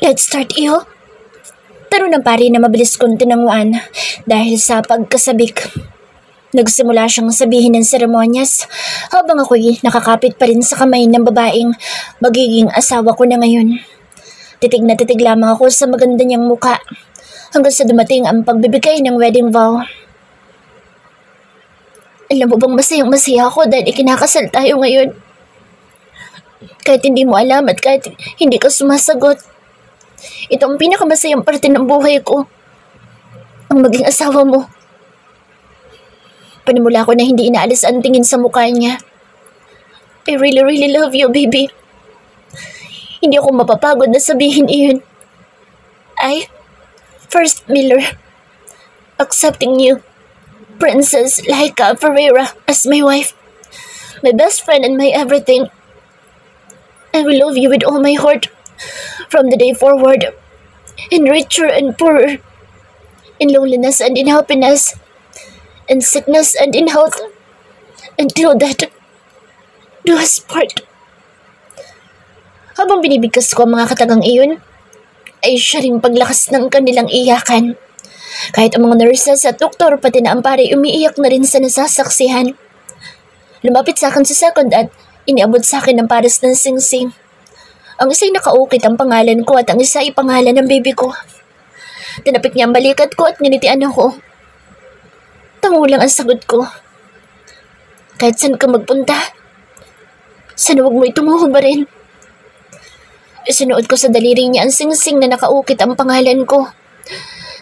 Let's start, iyo. Taro ng pari na mabilis kong tinanguan dahil sa pagkasabik. Nagsimula siyang sabihin ng seremonyas habang ako'y nakakapit pa rin sa kamay ng babaeng magiging asawa ko na ngayon. Titig na titig lamang ako sa maganda niyang muka hanggang sa dumating ang pagbibigay ng wedding vow. Alam mo bang masayang masaya ako dahil ikinakasal tayo ngayon? Kahit hindi mo alam at kahit hindi ka sumasagot, ito ang pinakamasayang parte ng buhay ko. Ang maging asawa mo. Panimula ko na hindi inaalis ang tingin sa mukha niya. I really, really love you, baby. Hindi ako mapapagod na sabihin iyon. First Miller, accepting you, Princess Laika Ferreira, as my wife, my best friend and my everything. I will love you with all my heart, from the day forward, in richer and poorer, in loneliness and in happiness, in sickness and in health, until death do us part. Habang binibigkas ko ang mga katagang iyon, ay siya ring paglakas ng kanilang iyakan. Kahit ang mga nurses at doktor pati na ang pare umiiyak na rin sa nasasaksihan. Lumapit sa akin sa second at iniabot sa akin ang pares ng singsing. Ang isa'y nakaukit ang pangalan ko at ang isa ay pangalan ng baby ko. Tinapik niya ang balikat ko at nginitian ako. Tango lang ang sagot ko. Kahit saan ka magpunta, sana huwag mo itumuho ba rin? Isinuot ko sa daliri niya ang singsing na nakaukit ang pangalan ko.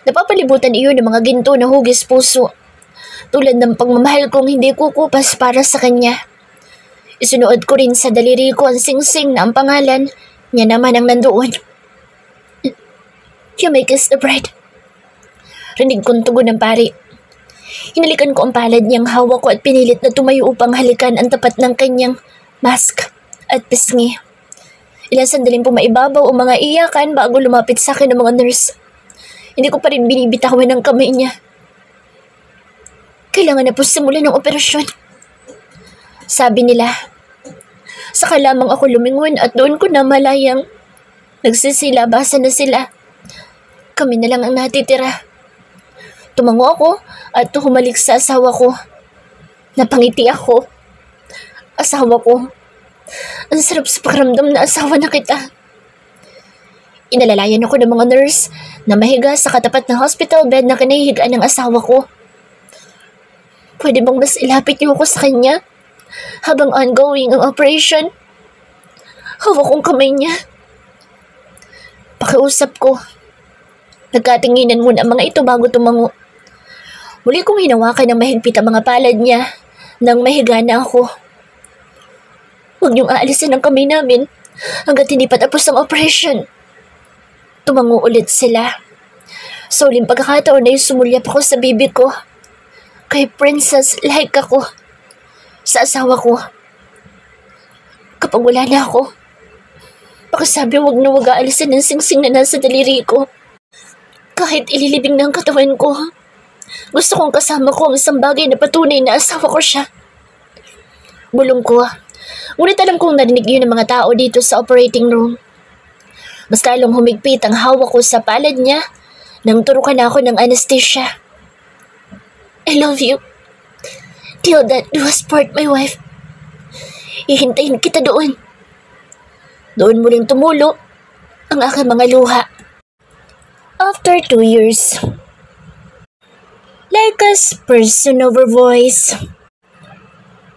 Napapalibutan iyon ng mga ginto na hugis puso, tulad ng pagmamahal kong hindi kukupas para sa kanya. Isinuot ko rin sa daliri ko ang singsing na ang pangalan niya naman ang nandoon. You may kiss the bride. Rinig kong tugon ng pari. Hinalikan ko ang palad niyang hawak ko at pinilit na tumayo upang halikan ang tapat ng kanyang mask at pisngi. Ilang sandaling pumaibabaw ang mga iyakan bago lumapit sa akin ng mga nurse. Hindi ko pa rin binibitawan ang kamay niya. Kailangan na po simulan ng operasyon, sabi nila. Saka lamang ako lumingon at doon ko na malayang nagsisilabasan na sila. Kami na lang ang natitira. Tumango ako at humalik sa asawa ko. Napangiti ako. Asawa ko. Ang sarap sa pakiramdam na asawa na kita. Inalalayan ako ng mga nurse na mahiga sa katapat ng hospital bed na kinahihigaan ng asawa ko. Pwede bang mas ilapit niyo ako sa kanya habang ongoing ang operation? Hawak kong kamay niya. Pakiusap ko. Nagkatinginan muna ang mga ito bago tumango. Muli kong hinawakan ng mahigpit ang mga palad niya nang mahiga na ako. Huwag niyong aalisin ang kamay namin hanggat hindi pa tapos ang operation. Tumango ulit sila. Sa uling pagkakataon ay sumulyap ako sa baby ko. Kay Princess Laika ko. Sa asawa ko. Kapag wala na ako, pakisabi huwag na huwag aalisin ang singsing na nasa daliri ko. Kahit ililibing ng katawan ko, gusto kong kasama ko ang isang bagay na patunay na asawa ko siya. Bulong ko. Ngunit alam kong narinig yun ng mga tao dito sa operating room. Mas lalong humigpit ang hawak ko sa palad niya nang turukan ako ng anesthesia. I love you. Till that do us part, my wife. Ihintayin kita doon. Doon muling tumulo ang aking mga luha. After 2 years. Laika's person-over voice.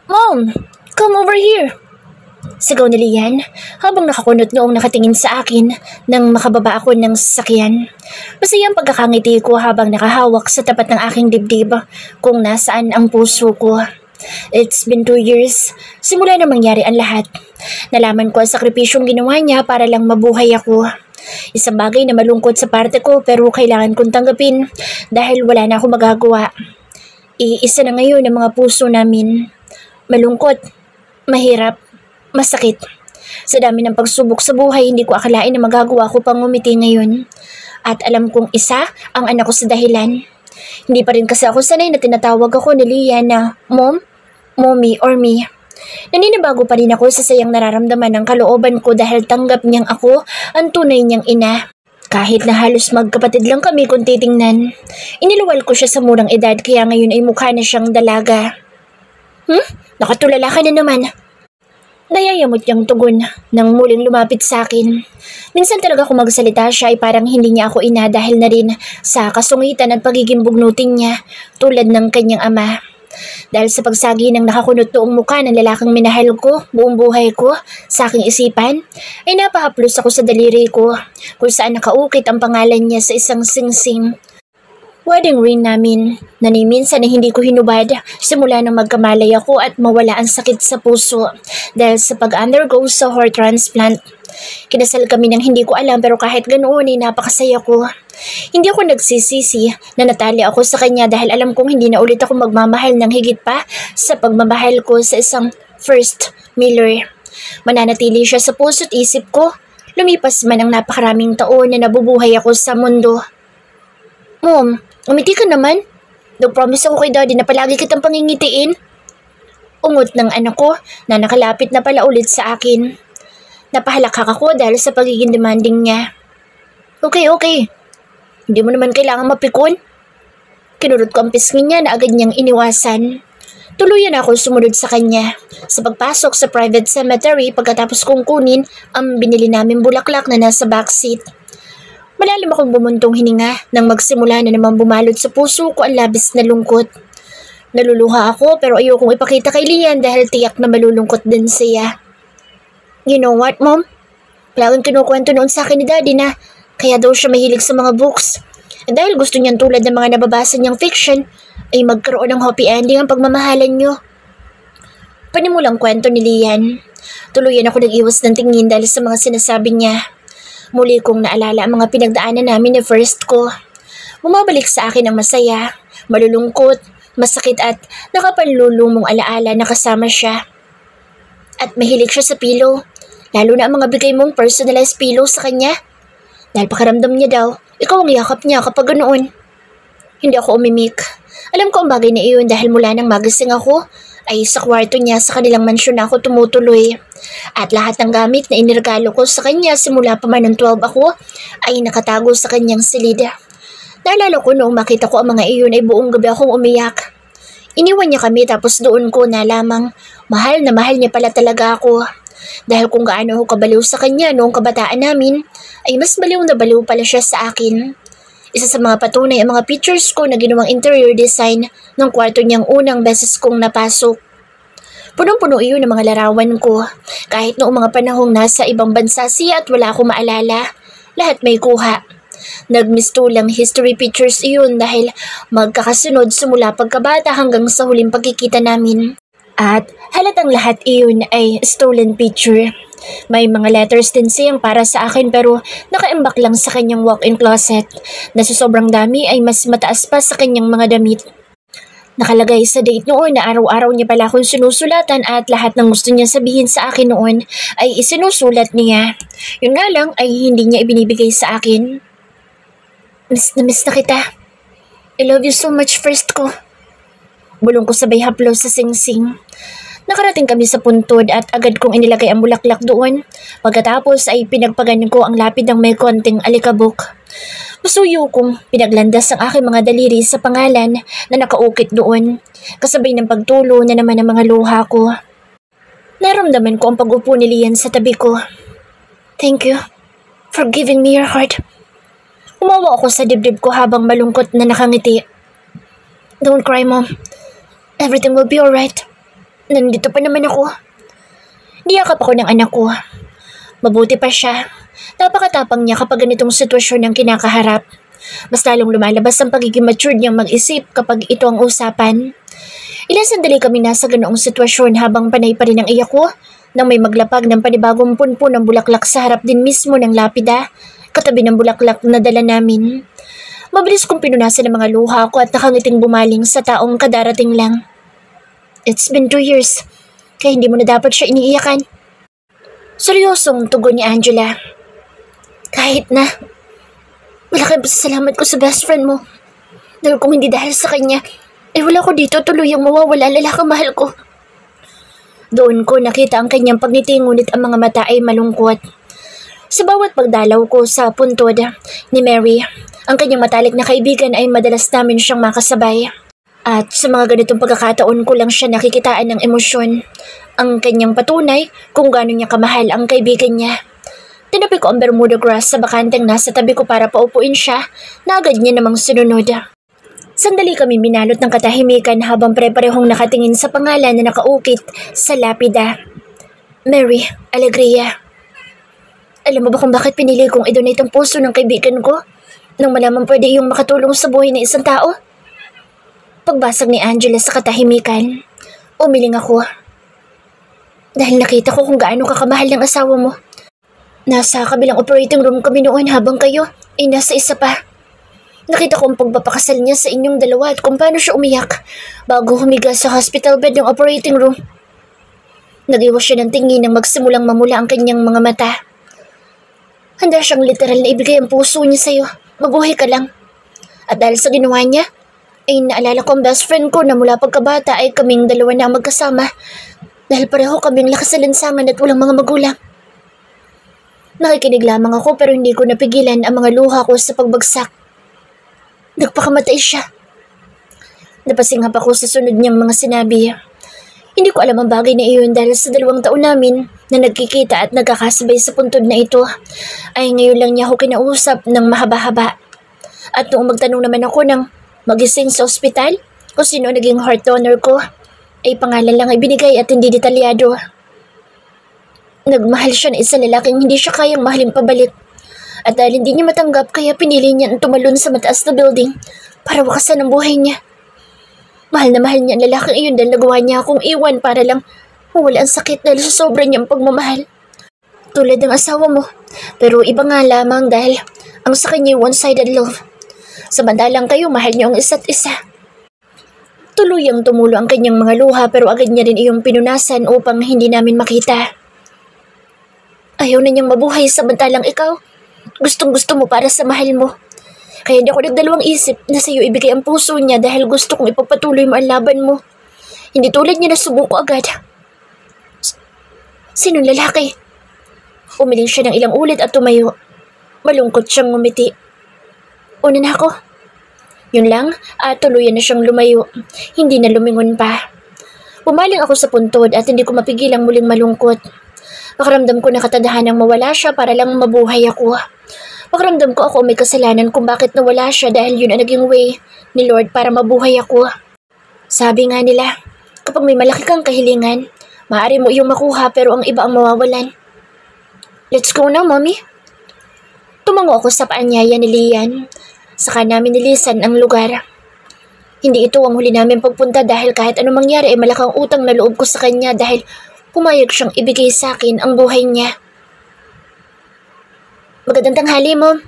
Mom, come over here. Sigaw ni Lian habang nakakunot noong nakatingin sa akin nang makababa ako ng sasakyan. Masayang pagkakangiti ko habang nakahawak sa tapat ng aking dibdib kung nasaan ang puso ko. It's been 2 years simula na mangyari ang lahat. Nalaman ko ang sakripisyong ginawa niya para lang mabuhay ako. Isang bagay na malungkot sa parte ko pero kailangan kong tanggapin dahil wala na akong magagawa. Iisa na ngayon ang mga puso namin. Malungkot, mahirap, masakit. Sa dami ng pagsubok sa buhay, hindi ko akalain na magagawa ko pang ngumiti ngayon. At alam kong isa ang anak ko sa dahilan. Hindi pa rin kasi ako sanay na tinatawag ako ni Lian na Mom, Mommy, or Me. Naninibago pa rin ako sa sayang nararamdaman ng kalooban ko dahil tanggap niyang ako ang tunay niyang ina. Kahit na halos magkapatid lang kami kung titingnan. Iniluwal ko siya sa murang edad kaya ngayon ay mukha na siyang dalaga. Nakatulala ka na naman. Nayayamot niyang tugon nang muling lumapit sa akin. Minsan talaga kung magsalita siya ay parang hindi niya ako ina dahil na rin sa kasungitan at pagiging bugnutin niya tulad ng kanyang ama. Dahil sa pagsagi ng nakakunot noong mukha ng lalaking minahal ko, buong buhay ko, sa aking isipan, ay napahaplos ako sa daliri ko kung saan nakaukit ang pangalan niya sa isang singsing. Wedding ring namin na ni minsan ay hindi ko hinubad simula nang magkamalay ako at mawala ang sakit sa puso dahil sa pag-undergo sa heart transplant. Kinasal kami ng hindi ko alam pero kahit ganoon ay napakasaya ko. Hindi ako nagsisisi na natali ako sa kanya dahil alam kong hindi na ulit ako magmamahal ng higit pa sa pagmamahal ko sa isang first Miller. Mananatili siya sa puso't isip ko. Lumipas man ang napakaraming taon na nabubuhay ako sa mundo. Mom, umiti ka naman. Nag-promise ako kay Daddy na palagi kitang pangingitiin. Ungot ng anak ko na nakalapit na pala ulit sa akin. Napahalakak ako dahil sa pagiging demanding niya. Okay. Hindi mo naman kailangan mapikon. Kinurot ko ang pisngi niya na agad niyang iniwasan. Tuluyan ako sumunod sa kanya. Sa pagpasok sa private cemetery pagkatapos kong kunin ang binili naming bulaklak na nasa backseat. Malalim akong bumuntong hininga nang magsimula na naman bumalot sa puso ko ang labis na lungkot. Naluluha ako pero ayokong ipakita kay Lian dahil tiyak na malulungkot din siya. You know what, Mom? Laging kinukwento noon sa akin ni Daddy na kaya daw siya mahilig sa mga books. Dahil gusto niyang tulad ng mga nababasa niyang fiction ay magkaroon ng happy ending ang pagmamahalan niyo. Panimulang kwento ni Lian. Tuluyan ako nag-iwas ng tingin dahil sa mga sinasabi niya. Muli kong naalala ang mga pinagdaanan namin ni first ko. Bumabalik sa akin ang masaya, malulungkot, masakit at nakapanlulumong alaala na kasama siya. At mahilig siya sa pillow, lalo na ang mga bigay mong personalized pillow sa kanya. Dahil pakaramdam niya daw, ikaw ang yakap niya kapag ganoon. Hindi ako umimik. Alam ko ang bagay na iyon dahil mula nang magising ako, ay sa kwarto niya sa kanilang mansyon na ako tumutuloy. At lahat ng gamit na iniregalo ko sa kanya simula pa man ng 12 ako ay nakatago sa kanyang silid. Naalala ko noong makita ko ang mga iyon ay buong gabi akong umiyak. Iniwan niya kami tapos doon ko na lamang mahal na mahal niya pala talaga ako. Dahil kung gaano ako kabaliw sa kanya noong kabataan namin ay mas baliw na baliw pala siya sa akin. Isa sa mga patunay ang mga pictures ko na ginawang interior design ng kwarto niyang unang beses kong napasok. Punong-puno iyon ng mga larawan ko. Kahit noong mga panahong nasa ibang bansa siya at wala akong maalala, lahat may kuha. Nagmistulang history pictures iyon dahil magkakasunod simula pagkabata hanggang sa huling pagkikita namin. At halatang lahat iyon ay stolen picture. May mga letters din siyang para sa akin pero nakaimbak lang sa kanyang walk-in closet na sa sobrang dami ay mas mataas pa sa kanyang mga damit. Nakalagay sa date noon na araw-araw niya pala akong sinusulatan at lahat ng gusto niya sabihin sa akin noon ay isinusulat niya. Yun nga lang ay hindi niya ibinibigay sa akin. Miss na kita. I love you so much first ko. Bulong ko sabay haplos sa singsing. Nakarating kami sa puntod at agad kong inilagay ang bulaklak doon. Pagkatapos ay pinagpagan ko ang lapid ng may konting alikabok. Masuyo kong pinaglandas ang aking mga daliri sa pangalan na nakaukit doon. Kasabay ng pagtulo na naman ang mga luha ko. Naramdaman ko ang pag-upo ni Lian sa tabi ko. Thank you for giving me your heart. Umawa ako sa dibdib ko habang malungkot na nakangiti. Don't cry, Mom. Everything will be alright. Nandito pa naman ako. Niyakap ako ng anak ko. Mabuti pa siya. Napakatapang niya kapag ganitong sitwasyon ang kinakaharap. Mas lalong lumalabas ang pagiging matured niyang mag-isip kapag ito ang usapan. Ilang sandali kami nasa ganoong sitwasyon habang panay pa rin ang iyak ko nang may maglapag ng panibagong punpun ng bulaklak sa harap din mismo ng lapida, katabi ng bulaklak na dala namin. Mabilis kong pinunasan ang mga luha ko at nakangiting bumaling sa taong kadarating lang. It's been 2 years, kaya hindi mo na dapat siya iniiyakan. Seryosong tugon ni Angela. Kahit na, malaking pasasalamat ko sa best friend mo. Dahil kung hindi dahil sa kanya, wala ko dito tuluyang mawawala lalaking mahal ko. Doon ko nakita ang kanyang pagngiti ngunit ang mga mata ay malungkot. Sa bawat pagdalaw ko sa puntod ni Mary, ang kanyang matalik na kaibigan ay madalas namin siyang makasabay. At sa mga ganitong pagkakataon ko lang siya nakikitaan ng emosyon. Ang kanyang patunay kung gaano niya kamahal ang kaibigan niya. Tinabi ko ang Bermuda grass sa bakanteng nasa tabi ko para paupuin siya na agad niya namang sinunod. Sandali kami minalot ng katahimikan habang pare-parehong nakatingin sa pangalan na nakaukit sa lapida. Mary Alegria. Alam mo ba kung bakit pinili kong i-donate ang puso ng kaibigan ko nang malaman pwede iyong makatulong sa buhay ng isang tao? Pagbasag ni Angela sa katahimikan, umiling ako. Dahil nakita ko kung gaano kakamahal ng asawa mo. Nasa kabilang operating room kami noon habang kayo ay nasa isa pa. Nakita ko ang pagpapakasal niya sa inyong dalawa at kung paano siya umiyak bago humiga sa hospital bed ng operating room. Nag-iwas siya ng tingin nang magsimulang mamula ang kanyang mga mata. Handa siyang literal na ibigay ang puso niya sa'yo. Mabuhay ka lang. At dahil sa ginawa niya, ay naalala ko ang best friend ko na mula pagkabata ay kaming dalawa na magkasama dahil pareho kaming lakas sa lansangan at walang mga magulang. Nakikinig lamang ako pero hindi ko napigilan ang mga luha ko sa pagbagsak. Nagpakamatay siya. Napasingap ako sa sunod niyang mga sinabi. Hindi ko alam ang bagay na iyon dahil sa 2 taon namin na nagkikita at nagkakasabay sa puntod na ito ay ngayon lang niya ako kinausap ng mahaba-haba. At noong magtanong naman ako ng magising sa ospital kung sino naging heart donor ko, ay pangalan lang ay binigay at hindi detalyado. Nagmahal siya na isang lalaking hindi siya kayang mahalin pabalik. At dahil hindi niya matanggap, kaya pinili niya ang tumalon sa mataas na building para wakasan ang buhay niya. Mahal na mahal niya ang lalaking iyon dahil nagawa niya akong iwan para lang mawala ang sakit dahil sa sobra niyang pagmamahal. Tulad ng asawa mo, pero iba nga lamang dahil ang sa kanya one-sided love. Samantalang kayo, mahal niyo ang isa't isa. Tuluyang tumulo ang kanyang mga luha pero agad niya rin iyong pinunasan upang hindi namin makita. Ayaw na niyang mabuhay samantalang ikaw. Gustong-gusto mo para sa mahal mo. Kaya hindi ako nagdalawang isip na sa iyo ibigay ang puso niya dahil gusto kong ipagpatuloy mo ang laban mo. Hindi tulad niya na subuko agad. Sinong lalaki? Umiling siya ng ilang ulit at tumayo. Malungkot siyang ngumiti. Una na ako. Yun lang, at tuluyan na siyang lumayo. Hindi na lumingon pa. Pumaling ako sa puntod at hindi ko mapigilang muling malungkot. Pakiramdam ko na katadahanang mawala siya para lang mabuhay ako. Pakiramdam ko ako may kasalanan kung bakit nawala siya dahil yun ang naging way ni Lord para mabuhay ako. Sabi nga nila, kapag may malaki kang kahilingan, maaari mo iyong makuha pero ang iba ang mawawalan. Let's go now, Mommy. Tumango ako sa paanyaya ni Lian. Saka namin nilisan ang lugar. Hindi ito ang huli namin pagpunta dahil kahit anong mangyari ay malakang utang na loob ko sa kanya dahil pumayag siyang ibigay sa akin ang buhay niya. Magandang tanghali, Mom.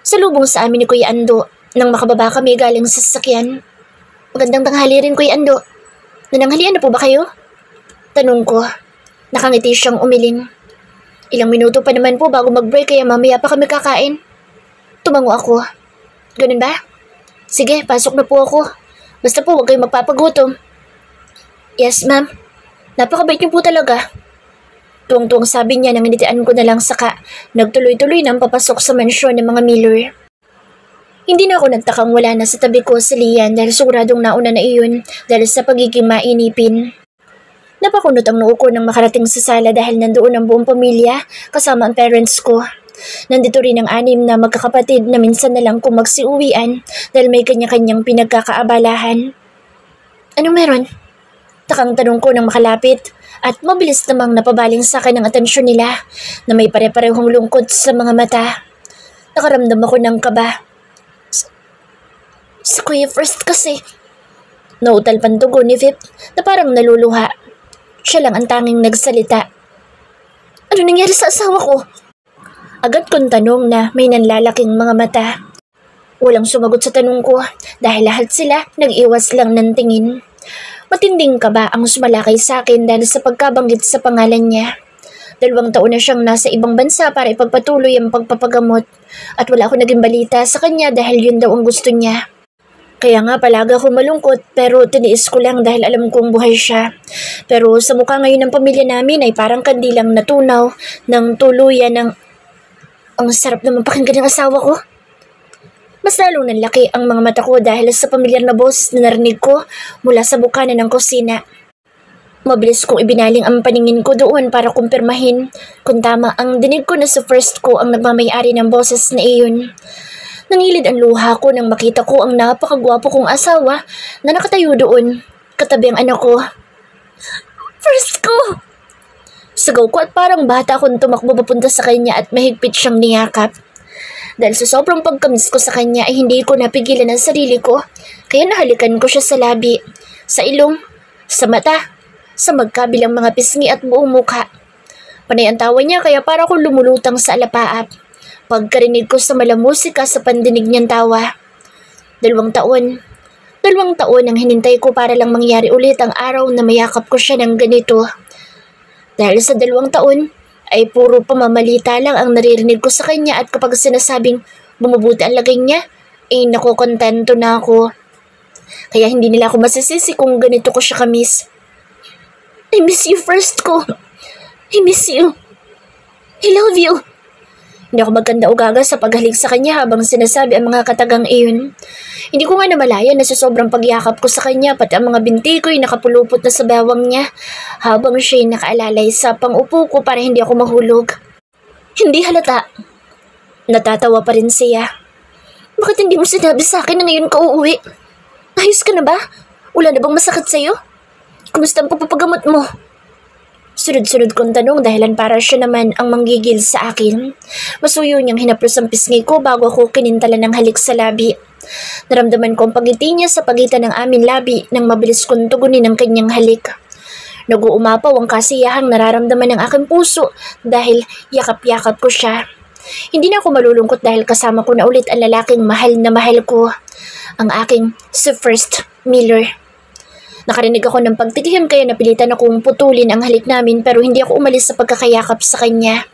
Salubong sa amin ni Kuya Ando nang makababa kami galing sa sasakyan. Magandang tanghali rin, Kuya Ando. Nananghalian na po ba kayo? Tanong ko. Nakangiti siyang umiling. Ilang minuto pa naman po bago mag-break kaya mamaya pa kami kakain. Tumango ako. Ganun ba? Sige, pasok na po ako. Basta po huwag kayong magpapagutom. Yes, ma'am. Napakabait niyo po talaga. Tuwang-tuwang sabi niya nang initian ko na lang saka nagtuloy-tuloy na ang papasok sa mansyon ng mga Miller. Hindi na ako nagtakang wala na sa tabi ko si Lian dahil siguradong nauna na iyon dahil sa pagiging mainipin. Napakunot ang noo ko nang makarating sa sala dahil nandoon ang buong pamilya kasama ang parents ko. Nandito rin ang 6 na magkakapatid na minsan na lang kung magsiuwian dahil may kanya-kanyang pinagkakaabalahan. Anong meron? Takang tanong ko nang makalapit at mabilis namang napabaling sa akin ang atensyon nila na may pare-parehong lungkot sa mga mata. Nakaramdam ako ng kaba. Si Kuya First kasi. Nautal pantugo ni Vip na parang naluluha. Siya lang ang tanging nagsalita. Ano nangyari sa asawa ko? Agad kong tanong na may nanlalaking mga mata. Walang sumagot sa tanong ko dahil lahat sila nag-iwas lang ng tingin. Matinding kaba ang sumalakay sa akin dahil sa pagkabanggit sa pangalan niya. 2 taon na siyang nasa ibang bansa para ipagpatuloy ang pagpapagamot at wala akong naging balita sa kanya dahil yun daw ang gusto niya. Kaya nga palagi ako malungkot pero tiniis ko lang dahil alam kong buhay siya. Pero sa mukha ngayon ng pamilya namin ay parang kandilang natunaw ng tuluyan ng Ang sarap naman pakinggan ng asawa ko. Mas lalong nanlaki ang mga mata ko dahil sa pamilyar na boses na narinig ko mula sa bukana ng kusina. Mabilis kong ibinaling ang paningin ko doon para kumpirmahin kung tama ang dinig ko na sa first ko ang nagmamayari ng boses na iyon. Nangilid ang luha ko nang makita ko ang napakagwapo kong asawa na nakatayo doon, katabi ang anak ko. First ko! Sagaw ko at parang bata akong tumakbo papunta sa kanya at mahigpit siyang niyakap. Dahil sa sobrang pagkamis ko sa kanya ay hindi ko napigilan ang sarili ko, kaya nahalikan ko siya sa labi, sa ilong, sa mata, sa magkabilang mga pisngi at buong mukha. Panay ang tawa niya kaya para akong lumulutang sa alapaap. Pagkarinig ko sa malamusika sa pandinig niyang tawa. 2 taon. 2 taon ang hinintay ko para lang mangyari ulit ang araw na mayakap ko siya ng ganito. Dahil sa 2 taon, ay puro pamamalita lang ang naririnig ko sa kanya at kapag sinasabing bumubuti ang lagay niya, ay nakokontento na ako. Kaya hindi nila ako masisisi kung ganito ko siya kamis. I miss you first ko. I miss you. I love you. Hindi ako magkanda o gaga sa paghalik sa kanya habang sinasabi ang mga katagang iyon. Hindi ko nga namalayan na sa sobrang pagyakap ko sa kanya pati ang mga binti ko'y nakapulupot na sa bawang niya habang siya'y nakaalalay sa pangupo ko para hindi ako mahulog. Hindi halata. Natatawa pa rin siya. Bakit hindi mo sinabi sa akin na ngayon ka uuwi? Ayos ka na ba? Wala na bang masakit sa'yo? Kumusta ang papapagamot mo? Sunod-sunod kong tanong dahilan para siya naman ang manggigil sa akin. Masuyo niyang hinaplos ang pisngi ko bago ako kinintala ng halik sa labi. Naramdaman ko ang pagiti niya sa pagitan ng aming labi nang mabilis kong tugunin ang kanyang halik. Nag-uumapaw ang kasiyahang nararamdaman ng aking puso dahil yakap-yakap ko siya. Hindi na ako malulungkot dahil kasama ko na ulit ang lalaking mahal na mahal ko. Ang aking si First Miller. Nakarinig ako ng pagtitihim kaya napilitan akong putulin ang halik namin pero hindi ako umalis sa pagkakayakap sa kanya.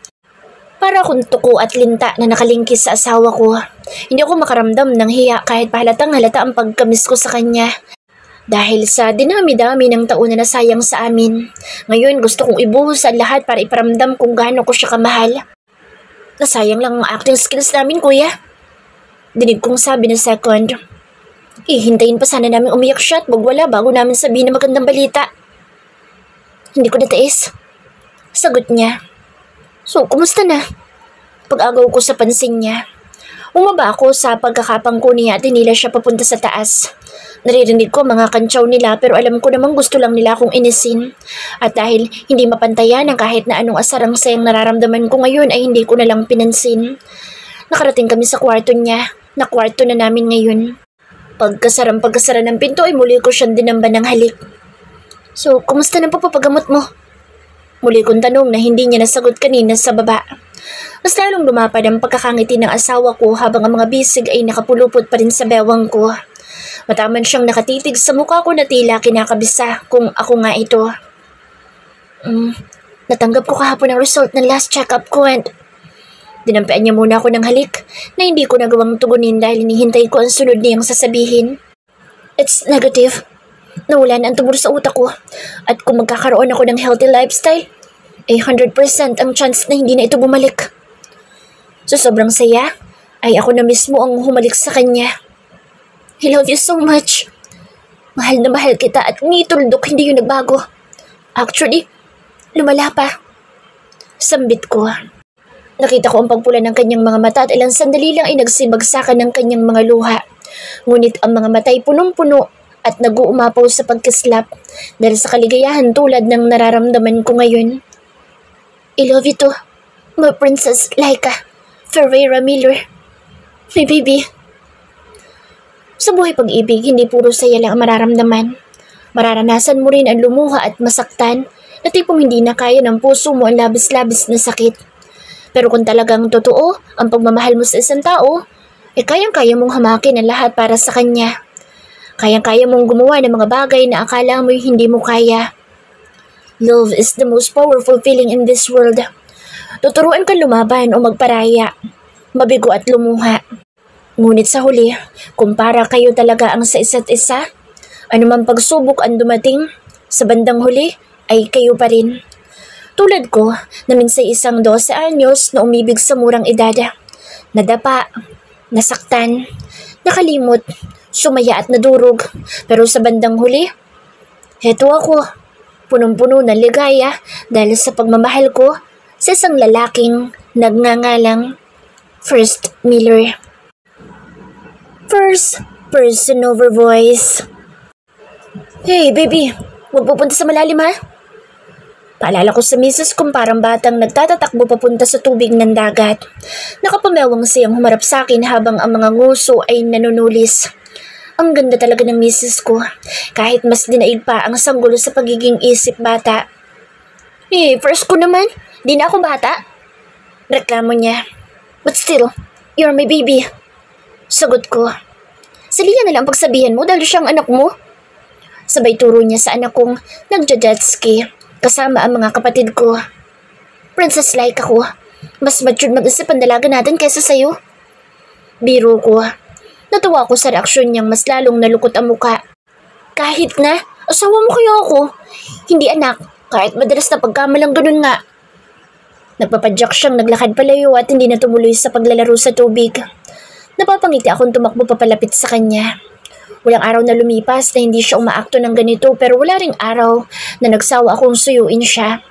Para akong tuko at linta na nakalingkis sa asawa ko. Hindi ako makaramdam ng hiya kahit pahalatang halata ang pagkamis ko sa kanya. Dahil sa dinami-dami ng taon na nasayang sa amin. Ngayon gusto kong ibuhos ang lahat para iparamdam kung gaano ko siya kamahal. Nasayang lang ang acting skills namin, kuya. Dinig kong sabi na second. Hintayin pa sana namin umiyak siya at magwala bago namin sabihin na magandang balita. Hindi ko natiis. Sagot niya. So, kumusta na? Pag-agaw ko sa pansin niya. Umaba ako sa pagkakapangko niya at hinila siya papunta sa taas. Naririnig ko mga kantsaw nila pero alam ko namang gusto lang nila akong inisin. At dahil hindi mapantayan ang kahit na anong asarang sayang nararamdaman ko ngayon ay hindi ko na lang pinansin. Nakarating kami sa kwarto niya, na kwarto na namin ngayon. Pagkasara ng pinto ay muli ko siyang dinamba ng halik. So, kumusta na papagamot mo? Muli kong tanong na hindi niya nasagot kanina sa baba. Mas lalong lumapad ang pagkakangiti ng asawa ko habang ang mga bisig ay nakapulupot pa rin sa bewang ko. Mataman siyang nakatitig sa mukha ko na tila kinakabisa kung ako nga ito. Natanggap ko kahapon ang result ng last check-up ko and dinampian niya muna ako ng halik na hindi ko nagawang tugunin dahil hinihintay ko ang sunod niyang sasabihin. It's negative. Nawala na ang tumor sa utak ko at kung magkakaroon ako ng healthy lifestyle, ay 100% ang chance na hindi na ito bumalik. So sobrang saya, ay ako na mismo ang humalik sa kanya. I love you so much. Mahal na mahal kita at ni tuldok hindi yun nagbago. Actually, lumala pa. Sambit ko. Nakita ko ang pagpula ng kanyang mga mata at ilang sandali lang ay nagsibagsakan ng kanyang mga luha. Ngunit ang mga mata ay punong-puno at nag-uumapaw sa pagkislap dahil sa kaligayahan tulad ng nararamdaman ko ngayon. I love you too, my Princess Laika Ferreira Miller. My baby. Sa buhay pag-ibig, hindi puro saya lang ang mararamdaman. Mararanasan mo rin ang lumuha at masaktan na tipong hindi na kaya ng puso mo ang labis-labis na sakit. Pero kung talagang totoo ang pagmamahal mo sa isang tao, kayang-kaya mong hamakin ang lahat para sa kanya. Kayang-kaya mong gumawa ng mga bagay na akala mo'y hindi mo kaya. Love is the most powerful feeling in this world. Tuturuan kang lumaban o magparaya, mabigo at lumuha. Ngunit sa huli, kung para kayo talaga ang sa isa't isa, anumang pagsubok ang dumating, sa bandang huli ay kayo pa rin. Tulad ko na minsay isang 12 anyos na umibig sa murang edad. Nadapa, nasaktan, nakalimot, sumaya at nadurog. Pero sa bandang huli, heto ako, punong-puno ng ligaya dahil sa pagmamahal ko sa isang lalaking nagngangalang First Miller. First person over voice. Hey baby, huwag pupunta sa malalim ha? Paalala ko sa misis kong parang batang nagtatatakbo papunta sa tubig ng dagat. Nakapamewang siyang humarap sa akin habang ang mga nguso ay nanunulis. Ang ganda talaga ng misis ko, kahit mas dinaig pa ang sanggol sa pagiging isip bata. First ko naman, di na ako bata. Reklamo niya. But still, you're my baby. Sagot ko. Salihan na lang pagsabihan mo dahil siyang anak mo. Sabay turo niya sa anak kong nagja-jetski kasama ang mga kapatid ko. Princess-like ako. Mas mature mag-isip ang dalaga natin kaysa sa'yo. Biro ko. Natuwa ko sa reaksyon niyang mas lalong nalukot ang muka. Kahit na, asawa mo kaya ako. Hindi anak, kahit madalas na pagkamalang ganun nga. Nagpapadyak siyang naglakad palayo at hindi na tumuloy sa paglalaro sa tubig. Napapangiti akong tumakbo papalapit sa kanya. Walang araw na lumipas na hindi siya umaakto ng ganito pero wala ring araw na nagsawa akong suyuin siya.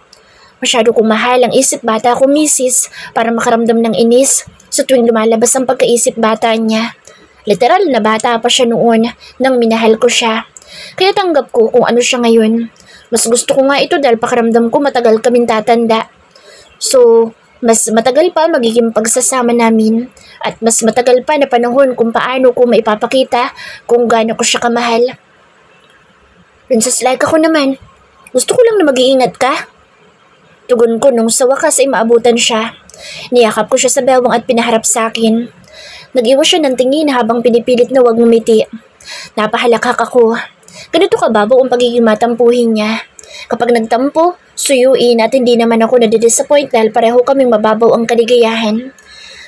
Masyado kong mahal ang isip bata ko, misis, para makaramdam ng inis sa tuwing lumalabas ang pagkaisip bata niya. Literal na bata pa siya noon nang minahal ko siya. Kaya tanggap ko kung ano siya ngayon. Mas gusto ko nga ito dahil pakiramdam ko matagal kaming tatanda. So, mas matagal pa magiging pagsasama namin at mas matagal pa na panahon kung paano ko maipapakita kung gaano ko siya kamahal. Princess-like ako naman. Gusto ko lang na mag-iingat ka. Tugon ko nung sa wakas ay maabutan siya. Niyakap ko siya sa bewang at pinaharap sa akin. Nag-iwas siya ng tingin habang pinipilit na wag ngumiti. Napahalakak ako. Ganito kababaw ang pagiging matampuhin niya. Kapag nagtampo, suyuin at hindi naman ako nadidisappoint dahil pareho kaming mababaw ang kaligayahan.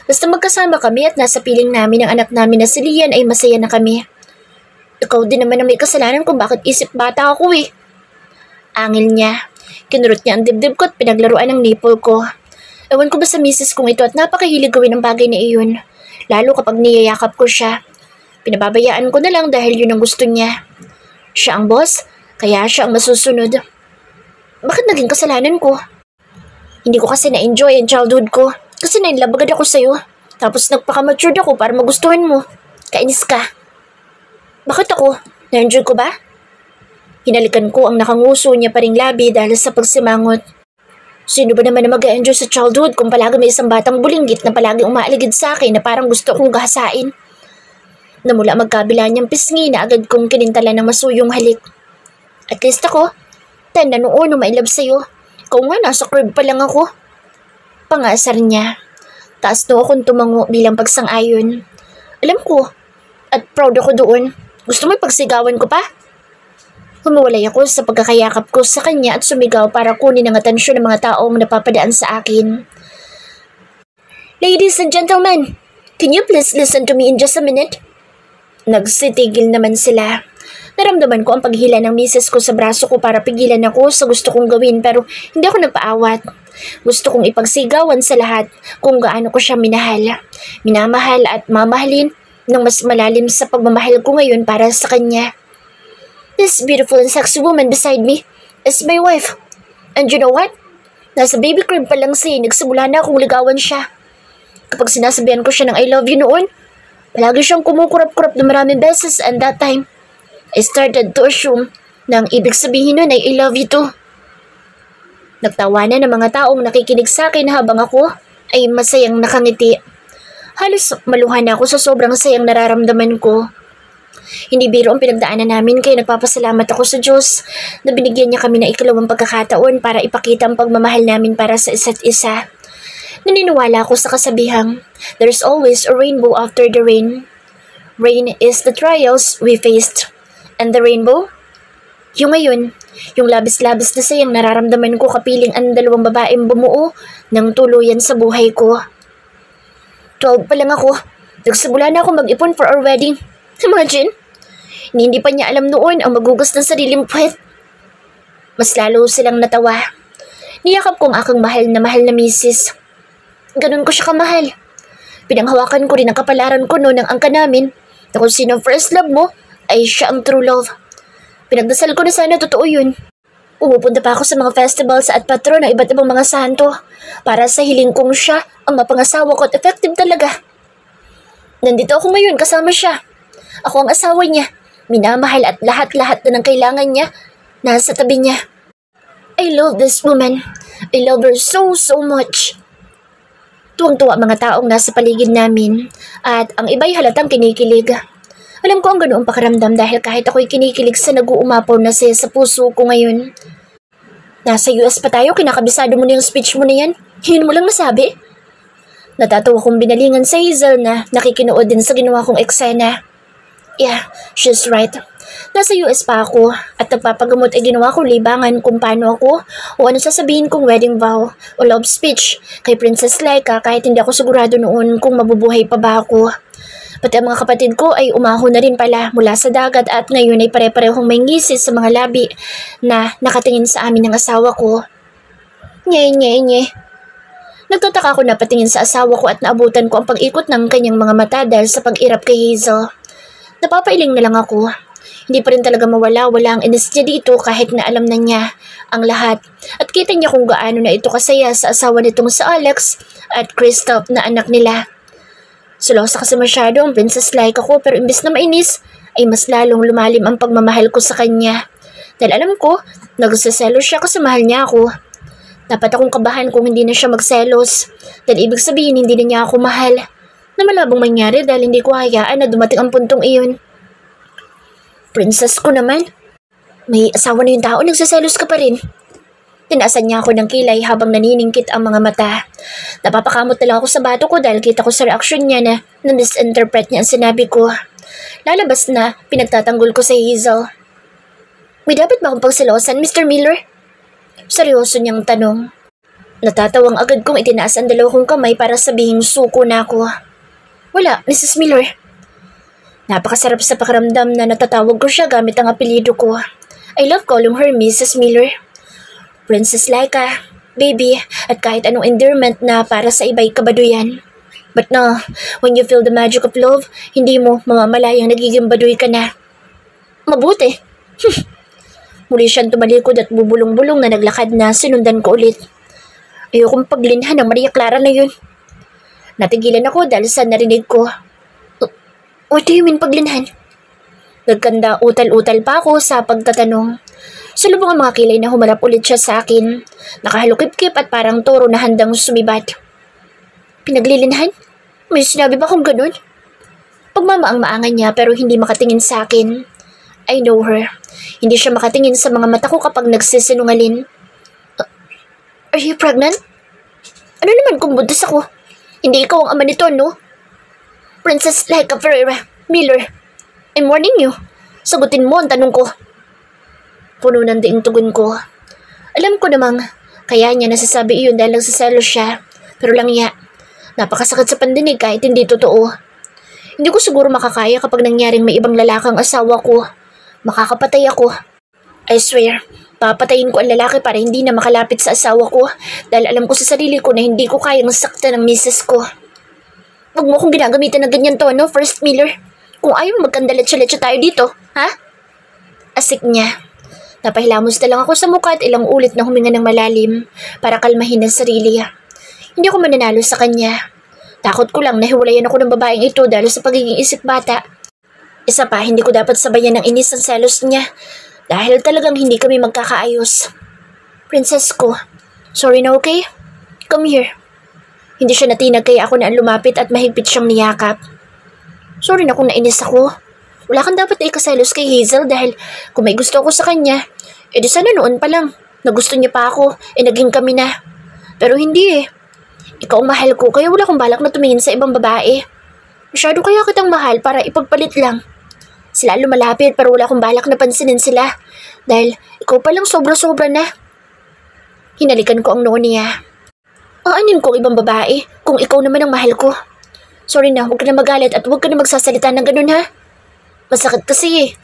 Basta magkasama kami at nasa piling namin ang anak namin na si Lian ay masaya na kami. Ikaw din naman ang may kasalanan kung bakit isip bata ako eh. Angil niya. Kinurot niya ang dibdib ko at pinaglaruan ng nipple ko. Ewan ko ba sa misis kong ito at napakahilig gawin ang bagay na iyon. Lalo kapag niyayakap ko siya. Pinababayaan ko na lang dahil yun ang gusto niya. Siya ang boss, kaya siya ang masusunod. Bakit naging kasalanan ko? Hindi ko kasi na-enjoy ang childhood ko. Kasi na-inlove agad ako sa'yo. Tapos nagpaka-matured ako para magustuhan mo. Kainis ka. Bakit ako? Na-enjoy ko ba? Hinalikan ko ang nakanguso niya pa ring labi dahil sa pagsimangot. Sino ba naman na mag-enjoy sa childhood kung palagi may isang batang bulinggit na palaging umaaligid sa akin na parang gusto kong gahasain? Namula magkabila niyang pisngi na agad kong kinintala ng masuyong halik. At least ako, 10 na noon nung mailab sa'yo. Ikaw nga, nasa crib pa lang ako. Pangasar niya. Taas no akong tumango bilang pagsang-ayon. Alam ko, at proud ako doon. Gusto mo pagsigawan ko pa? Humiwalay ako sa pagkakayakap ko sa kanya at sumigaw para kunin ang atensyon ng mga taong napapadaan sa akin. Ladies and gentlemen, can you please listen to me in just a minute? Nagsitigil naman sila. Naramdaman ko ang paghila ng misis ko sa braso ko para pigilan ako sa gusto kong gawin pero hindi ako nagpaawat. Gusto kong ipagsigawan sa lahat kung gaano ko siya minahal. Minamahal at mamahalin ng mas malalim sa pagmamahal ko ngayon para sa kanya. This beautiful and sexy woman beside me is my wife. And you know what? Nasa baby crib pa lang siya, nagsimula na akong ligawan siya. Kapag sinasabihan ko siya ng I love you noon, palagi siyang kumukurap-kurap na maraming beses and that time, I started to assume na ang ibig sabihin nun ay I love you too. Nagtawanan ng mga taong nakikinig sa akin habang ako ay masayang nakangiti. Halos maluhan ako sa sobrang sayang nararamdaman ko. Hindi biro ang pinagdaanan namin kaya nagpapasalamat ako sa Diyos na binigyan niya kami ng ikalawang pagkakataon para ipakita ang pagmamahal namin para sa isa't isa. Naniniwala ako sa kasabihang, there's always a rainbow after the rain. Rain is the trials we faced. And the rainbow? Yung ngayon, yung labis-labis na sayang nararamdaman ko kapiling ang dalawang babaeng bumuo ng tuluyan sa buhay ko. 12 pa lang ako. Nagsimula na ako mag-ipon for our wedding. Imagine, hindi pa niya alam noon ang magugas ng sariling puwet. Mas lalo silang natawa. Niyakap ko ang aking mahal na misis. Ganun ko siya kamahal. Pinanghawakan ko rin ang kapalaran ko noon ng angka namin na kung sino ang first love mo ay siya ang true love. Pinagdasal ko na sana totoo yun. Pumupunta pa ako sa mga festivals at patron ng iba't ibang mga santo para sa hiling kong siya ang mapangasawa ko at effective talaga. Nandito ako ngayon kasama siya. Ako ang asawa niya. Minamahal at lahat-lahat na ng kailangan niya nasa tabi niya. I love this woman. I love her so much. Tuwang-tuwa mga taong nasa paligid namin at ang iba'y halatang kinikilig. Alam ko ang ganoong pakiramdam dahil kahit ako'y kinikilig sa nag-uumapaw na saya sa puso ko ngayon. Nasa US pa tayo, kinakabisado mo na yung speech mo na yan. Yun mo lang nasabi. Natatawa kong binalingan sa Hazel na nakikinood din sa ginawa kong eksena. Yeah, she's right. Nasa US pa ako at nagpapagamot ay ginawa kong libangan kung paano ako o ano sasabihin kong wedding vow o love speech kay Princess Laika kahit hindi ako sigurado noon kung mabubuhay pa ba ako. Pati ang mga kapatid ko ay umahon na rin pala mula sa dagat at ngayon ay pare-parehong may ngisis sa mga labi na nakatingin sa amin ng asawa ko. Nye. Nagtataka ako na patingin sa asawa ko at naabutan ko ang pag-ikot ng kanyang mga mata dahil sa pag-irap kay Hazel. Napapailing na lang ako. Hindi pa rin talaga wala ang inis niya dito kahit na alam na niya ang lahat. At kita niya kung gaano na ito kasaya sa asawa nitong sa Alex at Christoph na anak nila. Sulosa kasi masyado ang Princess Laika ko pero imbes na mainis ay mas lalong lumalim ang pagmamahal ko sa kanya. Dahil alam ko, nagseselos siya kasi mahal niya ako. Dapat akong kabahan kung hindi na siya magselos dahil ibig sabihin hindi na niya ako mahal. Na malabong mangyari dahil hindi ko hayaan na dumating ang puntong iyon. Princess ko naman, may asawa na yung tao, nagseselos ka pa rin. Tinaasan niya ako ng kilay habang naniningkit ang mga mata. Napapakamot na lang ako sa bato ko dahil kita ko sa reaksyon niya na na-misinterpret niya ang sinabi ko. Lalabas na pinagtatanggol ko sa Hazel. May dapat ba akong pagsilosan, Mr. Miller? Seryoso niyang tanong. Natatawang agad kong itinaas ang dalawa kong kamay para sabihin suko na ako. Wala, Mrs. Miller. Napakasarap sa pakiramdam na natatawag ko siya gamit ang apelyido ko. I love calling her Mrs. Miller. Princess Laika, baby, at kahit anong endearment na para sa iba'y kabaduyan. But no, when you feel the magic of love, hindi mo mamamalayang nagiging baduy ka na. Mabuti. Muli siyang tumalikod at bubulong-bulong na naglakad na sinundan ko ulit. Ayokong paglinhan ng Maria Clara na yun. Natigilan ako dahil sa narinig ko. What do you mean paglinhan? Nagkanda utal-utal pa ako sa pagtatanong. Salubong ang mga kilay na humarap ulit siya sa akin. Nakahalukip-kip at parang toro na handang sumibat. Pinaglilinhan? May sinabi ba kung ganun? Pagmamaang-maangan niya pero hindi makatingin sa akin. I know her. Hindi siya makatingin sa mga mata ko kapag nagsisinungalin. Are you pregnant? Ano naman kung buntis ako? Hindi ikaw ang ama nito, no? Princess Laika Ferreira Miller, I'm warning you. Sagutin mo ang tanong ko. Puno ng diing tugon ko. Alam ko namang kaya niya nasasabi iyon dahil nagsiselos siya. Pero lang napakasakit sa pandinig kahit hindi totoo. Hindi ko siguro makakaya kapag nangyaring may ibang lalakang asawa ko. Makakapatay ako. I swear, papatayin ko ang lalaki para hindi na makalapit sa asawa ko dahil alam ko sa sarili ko na hindi ko kayang sakta ng misis ko. Huwag mo akong ginagamitan ng ganyan tono, First Miller. Kung ayaw magkandaletsa-letsa tayo dito, ha? Asik niya. Napahilamos na lang ako sa mukha at ilang ulit na huminga ng malalim para kalmahin ang sarili. Hindi ako mananalo sa kanya. Takot ko lang na hiwalayan ako ng babaeng ito dahil sa pagiging isip bata. Isa pa, hindi ko dapat sabayan ng inis ang selos niya dahil talagang hindi kami magkakaayos. Princess ko, sorry na okay? Come here. Hindi siya natinag kaya ako na lumapit at mahigpit siyang niyakap. Sorry na kung nainis ako. Wala kang dapat na ikaselos kay Hazel dahil kung may gusto ako sa kanya, edi sana noon pa lang na gusto niya pa ako, naging kami na. Pero hindi Ikaw ang mahal ko kaya wala akong balak na tumingin sa ibang babae. Masyado kaya kitang mahal para ipagpalit lang. Sila lumalapit pero wala akong balak na pansinin sila dahil ikaw palang sobra-sobra na. Hinalikan ko ang noo niya. Aanin ko ang ibang babae kung ikaw naman ang mahal ko. Sorry na, huwag ka na magalit at huwag ka na magsasalita ng ganun ha. Masakit kasi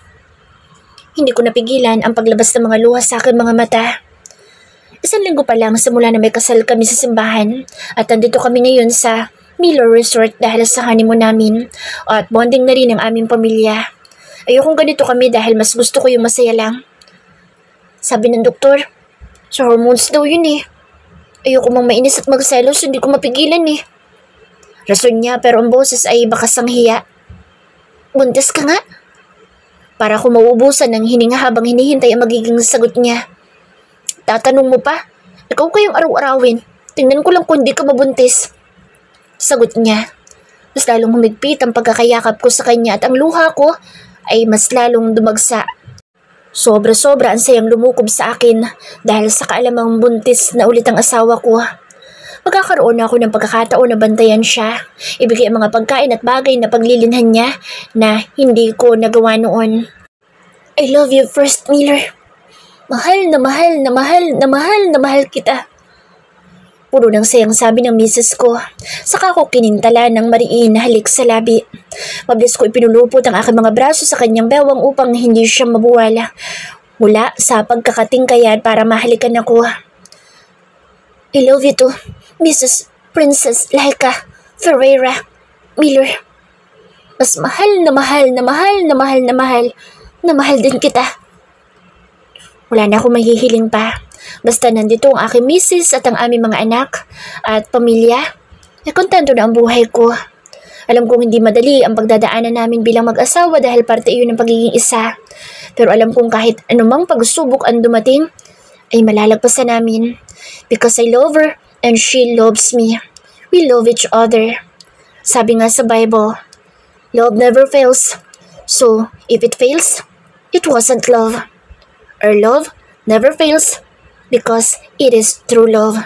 Hindi ko napigilan ang paglabas ng mga luha sa aking mga mata. 1 linggo pa lang simula na may kasal kami sa simbahan at nandito kami ngayon sa Miller Resort dahil sa honeymoon namin at bonding na rin ang aming pamilya. Ayokong ganito kami dahil mas gusto ko yung masaya lang. Sabi ng doktor, sa hormones daw yun eh. Ayoko mang mainis at magselos, hindi ko mapigilan eh. Rason niya pero ang boses ay bakas ang hiya. Buntis ka nga? Para ko mauubusan ng hininga habang hinihintay ang magiging sagot niya. Tatanong mo pa? Ikaw kayong araw-arawin. Tingnan ko lang kung di ka mabuntis. Sagot niya. Mas lalong humigpit ang pagkakayakap ko sa kanya at ang luha ko ay mas lalong dumagsa. Sobra-sobra ang sayang lumukob sa akin dahil sa kaalamang buntis na ulit ang asawa ko. Magkakaroon ako ng pagkakataon na bantayan siya, ibigay ang mga pagkain at bagay na paglilinhan niya na hindi ko nagawa noon. I love you first, Miller. Mahal na mahal na mahal na mahal na mahal kita. Puro ng sayang sabi ng misis ko. Saka ko kinintala ng mariin na halik sa labi. Mabilis ko ipinulupot ang aking mga braso sa kanyang bewang upang hindi siya mabuwala. Mula sa pagkakatingkayan para mahalikan ako. I love you too, Mrs. Princess Laika Ferreira Miller. Mas mahal na mahal na mahal na mahal na mahal na mahal din kita. Wala na akong mahihiling pa. Basta nandito ang aking misis at ang aming mga anak at pamilya. Kontento na ang buhay ko. Alam kong hindi madali ang pagdadaanan namin bilang mag-asawa dahil parte iyon ng pagiging isa. Pero alam kong kahit anumang pagsubok ang dumating, ay malalagpasan namin. Because I love her and she loves me. We love each other. Sabi nga sa Bible, love never fails. So, if it fails, it wasn't love. Our love never fails because it is true love.